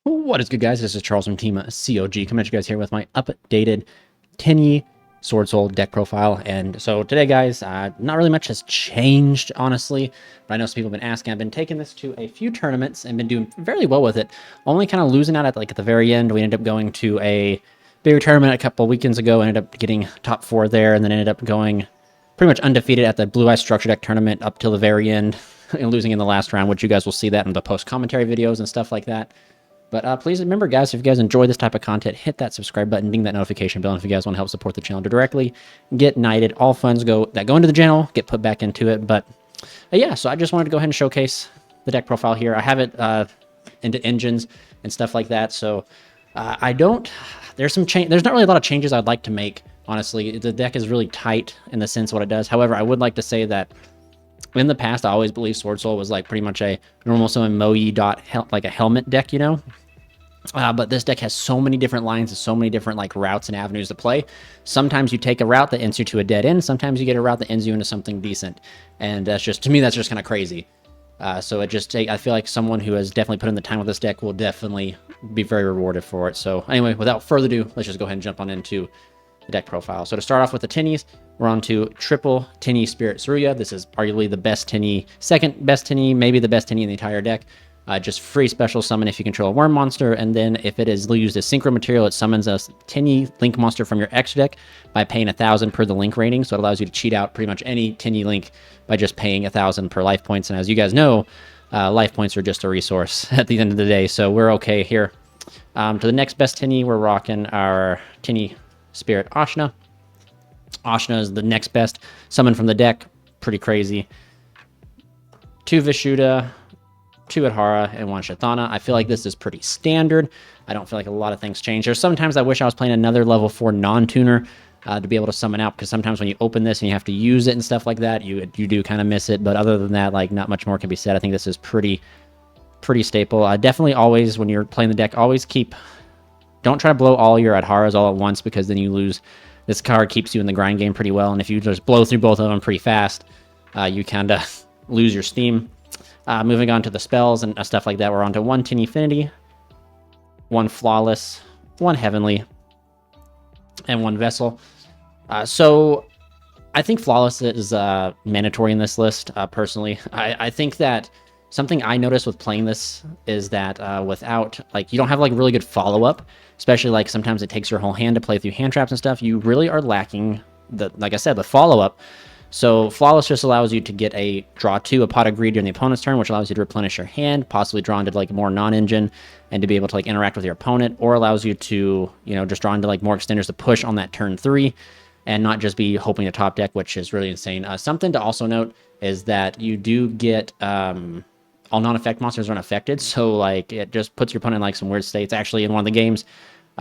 What is good, guys? This is Charles from Team COG coming at you guys here with my updated Tenyi Swordsoul deck profile. And so today, guys, not really much has changed, honestly, but I know some people have been asking. I've been taking this to a few tournaments and been doing fairly well with it, only kind of losing out at the very end. We ended up going to a bigger tournament a couple of weekends ago, ended up getting top 4 there, and then ended up going pretty much undefeated at the Blue Eye Structure Deck tournament up till the very end, and losing in the last round, which you guys will see that in the post-commentary videos and stuff like that. But please remember, guys, if you guys enjoy this type of content, hit that subscribe button, ding that notification bell, and if you guys want to help support the channel directly, get knighted. All funds that go into the channel get put back into it. But yeah, so I just wanted to go ahead and showcase the deck profile here. I have it into engines and stuff like that. So there's some change. There's not really a lot of changes I'd like to make, honestly. The deck is really tight in the sense of what it does. However, I would like to say that in the past, I always believed Swordsoul was like pretty much a normal summon Moe like a helmet deck, you know? But this deck has so many different lines and so many different like routes and avenues to play. Sometimes you take a route that ends you to a dead end. Sometimes you get a route that ends you into something decent. And that's just, to me, that's just kind of crazy. So I feel like someone who has definitely put in the time with this deck will definitely be very rewarded for it. So anyway, without further ado, let's just go ahead and jump on into the deck profile. So to start off with the Tenyis, we're on to triple Tenyi Spirit Tsuruya. This is arguably the best Tenyi, second best Tenyi, maybe the best Tenyi in the entire deck. Just free special summon if you control a worm monster, and then if it is used as synchro material, it summons a Tenyi link monster from your extra deck by paying 1,000 per the link rating. So it allows you to cheat out pretty much any Tenyi link by just paying 1,000 per life points. And as you guys know, life points are just a resource at the end of the day, so we're okay here. To the next best Tenyi, we're rocking our Tenyi Spirit Ashna. Ashna is the next best summon from the deck. Pretty crazy. 2 Vishuddha, 2 Adhara, and 1 Shathana. I feel like this is pretty standard. I don't feel like a lot of things change. There's sometimes I wish I was playing another level 4 non-tuner to be able to summon out, because sometimes when you open this and you have to use it and stuff like that, you do kind of miss it. But other than that, like, not much more can be said. I think this is pretty staple. Definitely always, when you're playing the deck, always don't try to blow all your Adharas all at once, because then you lose. This card keeps you in the grind game pretty well, and if you just blow through both of them pretty fast, you kind of lose your steam. Moving on to the spells and stuff like that, we're on to 1 Tenyi Affinity, 1 Flawless, 1 Heavenly, and 1 Vessel. So I think Flawless is mandatory in this list, personally. I think that something I noticed with playing this is that without, like, you don't have like really good follow-up, especially like sometimes it takes your whole hand to play through hand traps and stuff. You really are lacking like I said, the follow-up. So Flawless just allows you to get a draw 2, a Pot of Greed during the opponent's turn, which allows you to replenish your hand, possibly draw into like more non-engine, and to be able to like interact with your opponent, or allows you to, you know, just draw into like more extenders to push on that turn 3, and not just be hoping to top deck, which is really insane. Something to also note is that you do get all non-effect monsters are unaffected, so like it just puts your opponent in like some weird states. Actually, in one of the games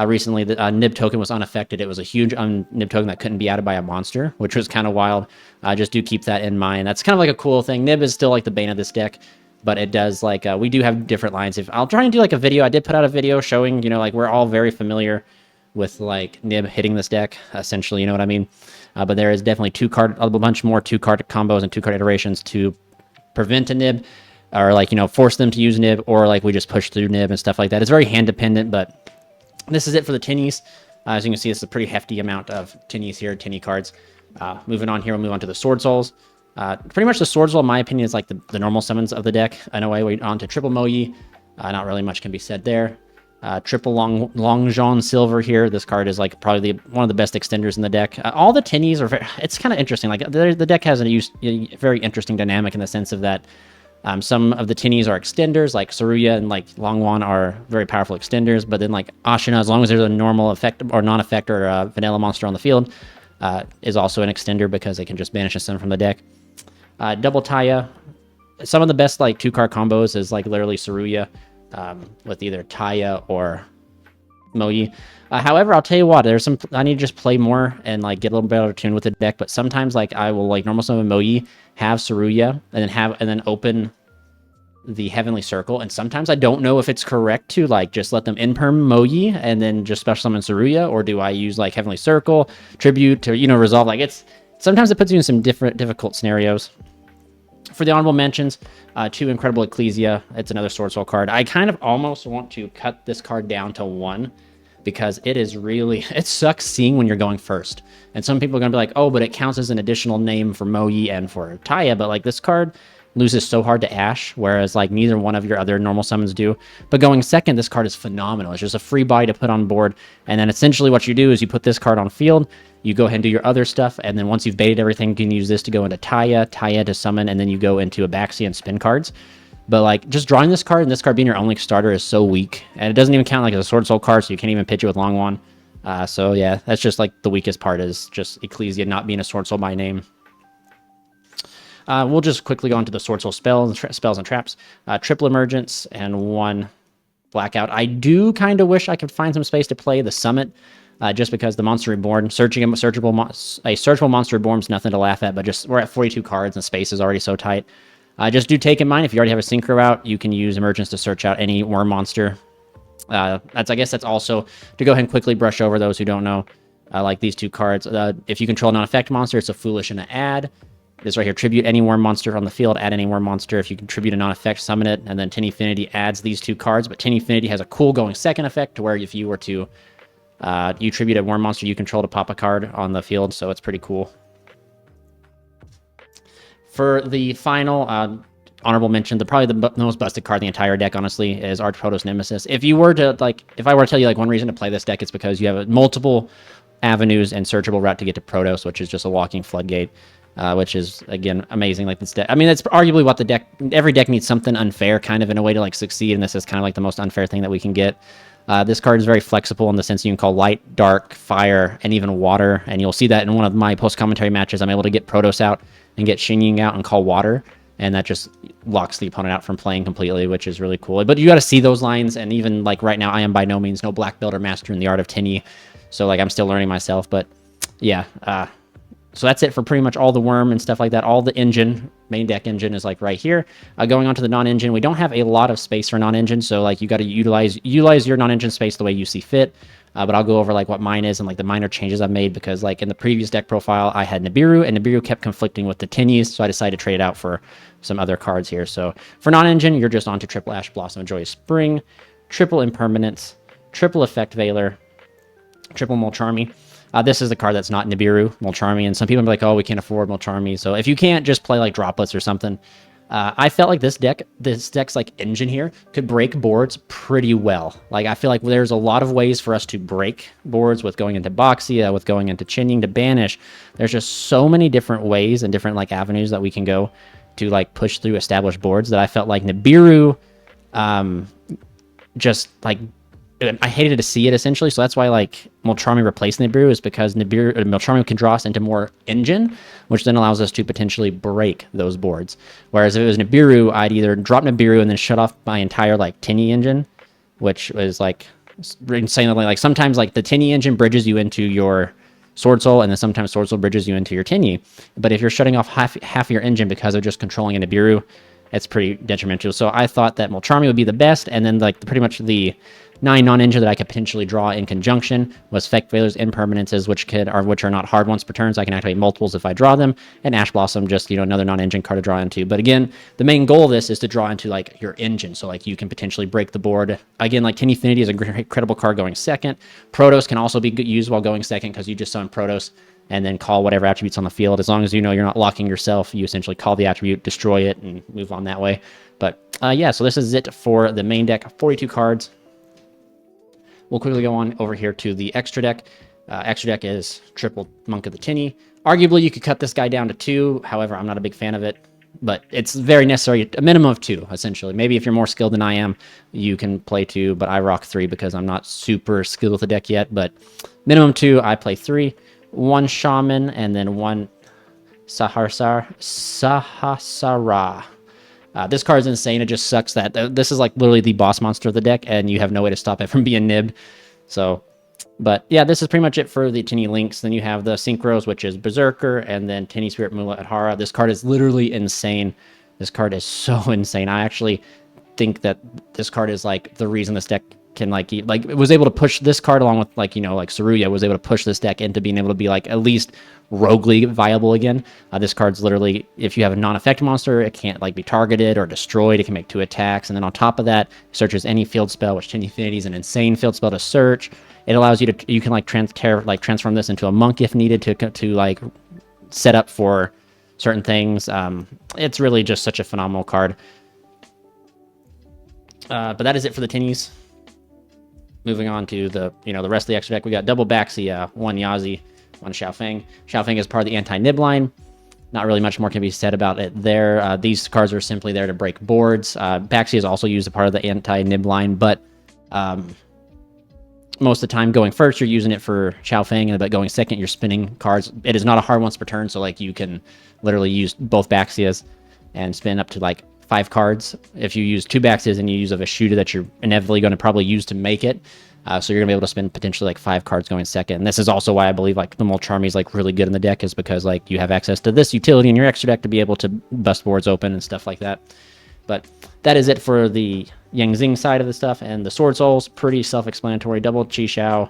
recently, the Nib token was unaffected. It was a huge Nib token that couldn't be added by a monster, which was kind of wild. Just do keep that in mind. That's kind of like a cool thing. Nib is still like the bane of this deck, but it does like we do have different lines. If I'll try and do like a video, I did put out a video showing, you know, like we're all very familiar with like Nib hitting this deck, essentially, you know what I mean? But there is definitely a bunch more 2-card combos and 2-card iterations to prevent a Nib, or like, you know, force them to use Nib, or like we just push through Nib and stuff like that. It's very hand dependent, but this is it for the Tenyis. As you can see, it's a pretty hefty amount of Tenyis here, Tenyi cards. Moving on here, we'll move on to the Swordsoul. Pretty much the Swordsoul, in my opinion, is like the normal summons of the deck. In a way, we're on to triple Moe. Not really much can be said there. Triple Long Jean Silver here. This card is like probably one of the best extenders in the deck. All the Tenyis are it's kind of interesting. Like the deck has a very interesting dynamic in the sense of that some of the Tenyis are extenders, like Tsuruya and like Longwan are very powerful extenders, but then like Ashina, as long as there's a normal effect or non-effect or a vanilla monster on the field, is also an extender because they can just banish a summon from the deck. Double Taya. Some of the best like 2-card combos is like literally Tsuruya with either Taya or Moe. However, I'll tell you what, I need to just play more and like get a little better tuned with the deck, but sometimes like I will like normal summon Moe, have Tsuruya, and then open the Heavenly Circle, and sometimes I don't know if it's correct to like just let them imperm Moe and then just special summon Tsuruya, or do I use like Heavenly Circle, Tribute to, you know, resolve. Like sometimes it puts you in some difficult scenarios. For the honorable mentions, 2 Incredible Ecclesia. It's another Swordsoul card. I kind of almost want to cut this card down to 1 because it is really, it sucks seeing when you're going first. And some people are going to be like, oh, but it counts as an additional name for Moyi and for Taya. But like this card loses so hard to Ash, whereas like neither one of your other normal summons do. But going second, this card is phenomenal. It's just a free buy to put on board. And then essentially what you do is you put this card on field, you go ahead and do your other stuff, and then once you've baited everything, you can use this to go into Taya to summon, and then you go into Abaxia and spin cards. But like just drawing this card and this card being your only starter is so weak. And it doesn't even count like as a Swordsoul card, so you can't even pitch it with Longwan. So yeah, that's just like the weakest part is just Ecclesia not being a Swordsoul by name. We'll just quickly go into the Swordsoul spells and traps. Triple Emergence and 1 Blackout. I do kind of wish I could find some space to play the Summit, just because the Monster Reborn, a searchable Monster Reborn is nothing to laugh at, but just we're at 42 cards and space is already so tight. Just do take in mind, if you already have a Synchro out, you can use Emergence to search out any worm monster. I guess that's also to go ahead and quickly brush over those who don't know. Like these 2 cards. If you control a non-effect monster, it's a Foolish and an add. This right here, tribute any worm monster on the field, add any worm monster. If you contribute a non-effect, summon it, and then Tenyi Infinity adds these 2 cards. But Tenyi Infinity has a cool going second effect to where if you were to you tribute a worm monster you control to pop a card on the field, so it's pretty cool. For the final honorable mention, probably the most busted card in the entire deck, honestly, is Protos Nemesis. If I were to tell you like one reason to play this deck, it's because you have multiple avenues and searchable route to get to Protos, which is just a walking floodgate. Which is, again, amazing. Like this deck, I mean, that's arguably what every deck needs something unfair kind of in a way to like succeed, and this is kind of like the most unfair thing that we can get. This card is very flexible in the sense you can call light, dark, fire, and even water, and you'll see that in one of my post-commentary matches. I'm able to get Protos out and get Xingyin out and call water, and that just locks the opponent out from playing completely, which is really cool. But you got to see those lines, and even like right now, I am by no means no black belt or master in the art of Tenyi, so like I'm still learning myself, but yeah, so that's it for pretty much all the worm and stuff like that. All the engine, main deck engine is like right here. Going on to the non-engine, we don't have a lot of space for non-engine, so like you got to utilize your non-engine space the way you see fit. But I'll go over like what mine is and like the minor changes I've made, because like in the previous deck profile, I had Nibiru, and Nibiru kept conflicting with the Tenyis, so I decided to trade it out for some other cards here. So for non-engine, you're just on to triple Ash Blossom of Joyous Spring, triple Impermanence, triple Effect Veiler, triple Molcharmy. This is the card that's not Nibiru, Molcharmy, and some people are like, oh, we can't afford Molcharmy. So if you can't just play like droplets or something, I felt like this deck's like engine here could break boards pretty well. Like I feel like there's a lot of ways for us to break boards with going into Boxia, with going into Xingyin to banish. There's just so many different ways and different like avenues that we can go to like push through established boards that I felt like Nibiru, just like I hated to see it essentially, so that's why like Molcharmy replaced Nibiru is because Molcharmy can draw us into more engine, which then allows us to potentially break those boards. Whereas if it was Nibiru, I'd either drop Nibiru and then shut off my entire like Tenyi engine, which is like insanely like sometimes like the Tenyi engine bridges you into your Swordsoul, and then sometimes Swordsoul bridges you into your Tenyi. But if you're shutting off half your engine because of just controlling a Nibiru, it's pretty detrimental. So I thought that Molcharmy would be the best, and then like pretty much the 9 non-engine that I could potentially draw in conjunction was Effect Veilers, Impermanences, which are not hard once per turn, so I can activate multiples if I draw them, and Ash Blossom, just, another non-engine card to draw into. But again, the main goal of this is to draw into, like, your engine, so, like, you can potentially break the board. Again, like, Tenyi Infinity is a incredible card going second. Protos can also be used while going second, because you just summon Protos and then call whatever attributes on the field. As long as you know you're not locking yourself, you essentially call the attribute, destroy it, and move on that way. But, yeah, so this is it for the main deck, 42 cards. We'll quickly go on over here to the extra deck. Extra deck is triple Monk of the Tenyi. Arguably, you could cut this guy down to 2. However, I'm not a big fan of it. But it's very necessary, a minimum of 2, essentially. Maybe if you're more skilled than I am, you can play 2, but I rock 3 because I'm not super skilled with the deck yet. But minimum 2, I play 3. 1 Shaman, and then 1 Sahasrara. This card is insane. It just sucks that this is like literally the boss monster of the deck, and you have no way to stop it from being nibbed. So, but yeah, this is pretty much it for the Tenyi links. Then you have the Synchros, which is Berserker, and then Tenyi Spirit Mula Adhara. This card is literally insane. This card is so insane. I actually think that this card is like the reason this deck can like it was able to push this card along with like, you know, like Saruya was able to push this deck into being able to be like at least roguely viable again. This card's literally, if you have a non-effect monster, it can't like be targeted or destroyed. It can make 2 attacks, and then on top of that, searches any field spell, which Tenyi Infinity is an insane field spell to search. It allows you to, you can like transform this into a monk if needed to like set up for certain things. It's really just such a phenomenal card. But that is it for the Tenyis. Moving on to the, you know, the rest of the extra deck, we got double Baxi, 1 Yazi, 1 Xiaofeng. Xiaofeng is part of the anti-nib line. Not really much more can be said about it there. These cards are simply there to break boards. Baxi is also used as a part of the anti-nib line, but most of the time going first, you're using it for Xiaofeng, but going second, you're spinning cards. It is not a hard once per turn, so like you can literally use both Baxias and spin up to like 5 cards. If you use 2 Baxias and you use a Vishuda that you're inevitably going to probably use to make it, so you're going to be able to spend potentially like 5 cards going second. And this is also why I believe like the Molcharmi is like really good in the deck, is because like you have access to this utility in your extra deck to be able to bust boards open and stuff like that. But that is it for the Yangzing side of the stuff. And the Sword Souls, pretty self-explanatory. Double Qishao,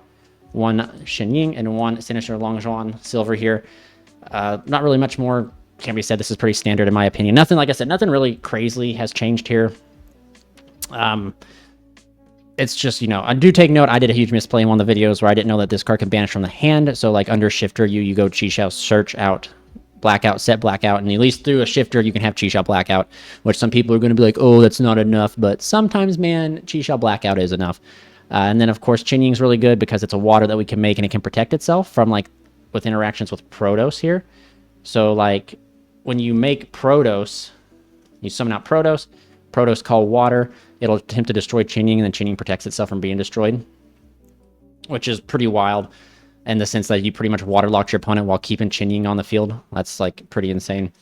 1 Shenying, and 1 Sinister Longzhuan Silver here. Not really much more can be said. This is pretty standard in my opinion. Nothing, like I said, nothing really crazily has changed here. It's just, you know, I do take note, I did a huge misplay in one of the videos where I didn't know that this card can banish from the hand. So like under Shifter, you go Qishao, search out Blackout, set Blackout, and at least through a Shifter you can have Qishao Blackout, which some people are going to be like, oh, that's not enough, but sometimes, man, Qishao Blackout is enough. And then of course Qinying's really good because it's a water that we can make and it can protect itself from like with interactions with Protos here. So like when you make Protos, you summon out Protos call water, it'll attempt to destroy Qinying, and then Qinying protects itself from being destroyed, which is pretty wild in the sense that you pretty much waterlocked your opponent while keeping Qinying on the field. That's like pretty insane.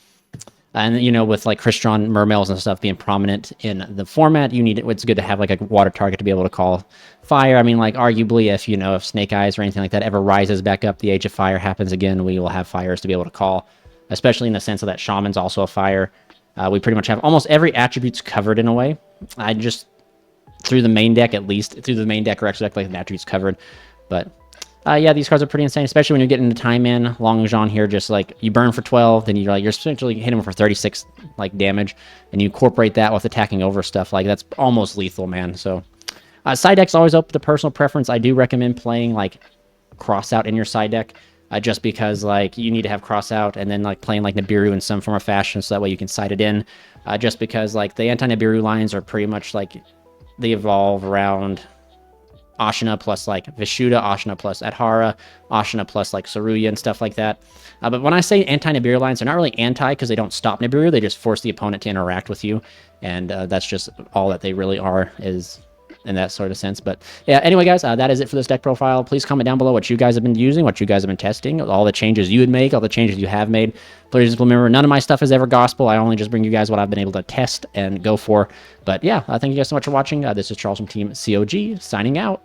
And you know, with like Crystron, Mermails and stuff being prominent in the format, you need it's good to have like a water target to be able to call fire. I mean, like arguably if, you know, if Snake Eyes or anything like that ever rises back up, the Age of Fire happens again, we will have fires to be able to call, especially in the sense of that Shaman's also a fire. We pretty much have almost every attribute's covered in a way. I just, through the main deck at least, through the main deck or extra deck, like the attributes covered. But yeah, these cards are pretty insane, especially when you get into Time Man. Longzhuan here, just like you burn for 12, then you're essentially hitting him for 36 like damage, and you incorporate that with attacking over stuff. Like that's almost lethal, man. So side deck's always open to personal preference. I do recommend playing like Cross Out in your side deck. Just because like you need to have Cross Out, and then like playing like Nibiru in some form or fashion, so that way you can side it in. Just because like the anti-Nibiru lines are pretty much like they evolve around Ashina plus like Vishuda, Ashina plus Adhara, Ashina plus like Saruya and stuff like that. But when I say anti-Nibiru lines, they're not really anti because they don't stop Nibiru, they just force the opponent to interact with you, and that's just all that they really are, is in that sort of sense. But yeah, anyway guys, that is it for this deck profile. Please comment down below what you guys have been using, what you guys have been testing, all the changes you would make, all the changes you have made. Please just remember, none of my stuff is ever gospel. I only just bring you guys what I've been able to test and go for. But yeah, thank you guys so much for watching. This is Charles from Team COG signing out.